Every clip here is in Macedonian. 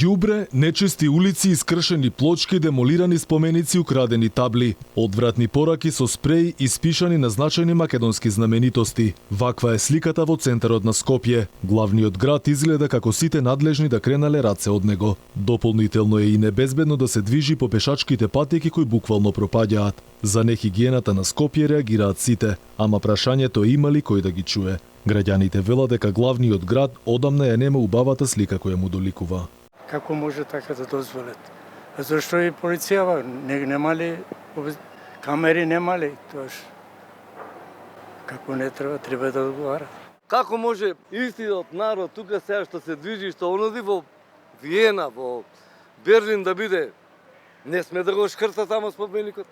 ѓубре, нечисти улици, искршени плочки, демолирани споменици, украдени табли, одвратни пораки со спреи испишани на значајни македонски знаменитости. Ваква е сликата во центарот на Скопје. Главниот град изгледа како сите надлежни да кренале раце од него. Дополнително е и небезбедно да се движи по пешачките патеки кои буквално пропаѓаат. За нехигиената на Скопје реагираат сите, ама прашањето е има ли кој да ги чуе. Граѓаните велат дека главниот град одамна ја нема убавата слика која му доликува. Како може така да дозволат? Зашто и полицијава нема ли камери, нема ли? Тоаш како не треба да одговара. Како може истиот народ тука сега што се движи, што оноди во Виена, во Берлин да биде, не сме да го шкрта тамо споменикот?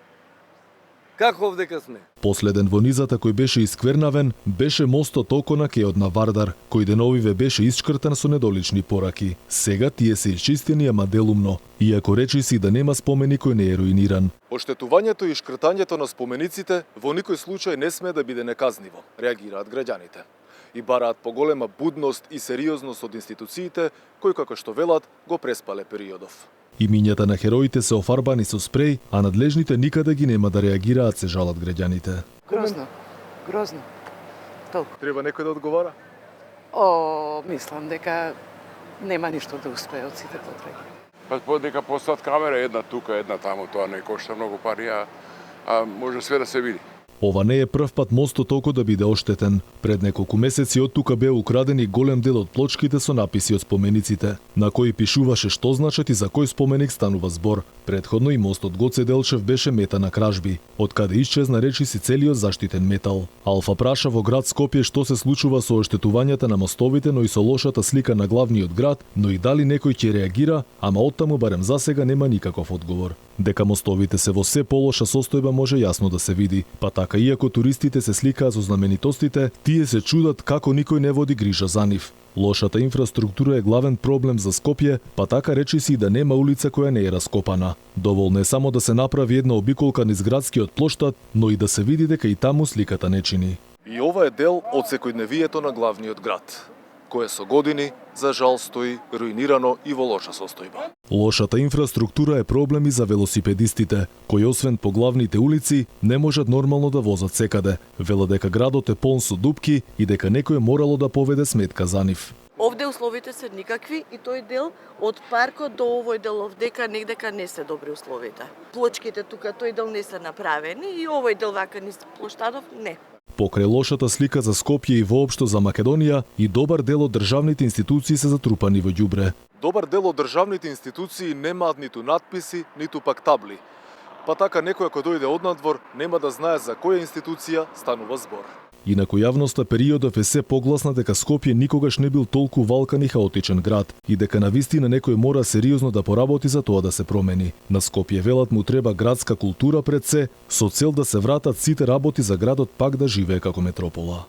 Како овдека сме? Последен во низата кој беше исквернавен беше мостот око на кеот на Вардар, кој деновиве беше исчкртан со недолични пораки. Сега тие се исчистени, ама делумно, иако речи си да нема споменик кој не е руиниран. Оштетувањето и шкртањето на спомениците во никој случај не сме да биде неказниво, реагираат граѓаните. И бараат поголема будност и сериозност од институциите, кои како што велат го преспале периодов. Имињата на хероите се офарбани со спреј, а надлежните никаде ги нема да реагираат, се жалат граѓаните. Грозно. Толку. Треба некој да одговара? Мислам дека нема ништо да успее од сите потреби. Па дека постават камера, една тука, една таму, тоа не кошта многу пари, а може све да се види. Ова не е прв пат мостот око да биде оштетен. Пред неколку месеци од тука беа украдени голем дел од плочките со написи од спомениците, на кои пишуваше што значат и за кој споменик станува збор. Предходно и мостот Гоце Делчев беше мета на кражби, од каде исчезна речиси целиот заштитен метал. Алфа праша во град Скопје што се случува со оштетувањата на мостовите, но и со лошата слика на главниот град, но и дали некој ќе реагира, ама оттаму барем засега нема никаков одговор. Дека мостовите се во се полоша состојба може јасно да се види, па така иако туристите се сликаат со знаменитостите, тие се чудат како никој не води грижа за нив. Лошата инфраструктура е главен проблем за Скопје, па така речиси и да нема улица која не е раскопана. Доволно е само да се направи една обиколка низ градскиот плоштад, но и да се види дека и таму сликата не чини. И ова е дел од секојдневието на главниот град, кое со години, за жал, стои руинирано и во лоша состојба. Лошата инфраструктура е проблем и за велосипедистите, кои освен по главните улици не можат нормално да возат секаде. Велат дека градот е полн со дупки и дека некој морало да поведе сметка за нив. Овде условите се никакви и тој дел од паркот до овој дел овдека негдека не се добри условите. Плочките тука тој дел не се направени и овој дел вака низ плоштадов не. Покрај лошата слика за Скопје и воопшто за Македонија, и добар дел од државните институции се затрупани во ѓубре. Добар дел од државните институции немаат ниту надписи, ниту пак табли. Па така некој ако дојде однадвор, нема да знае за која институција станува збор. Инаку јавноста периодов е се погласна дека Скопје никогаш не бил толку валкан и хаотичен град и дека навистина некој мора сериозно да поработи за тоа да се промени. На Скопје велат му треба градска култура пред се, со цел да се вратат сите работи за градот пак да живее како метропола.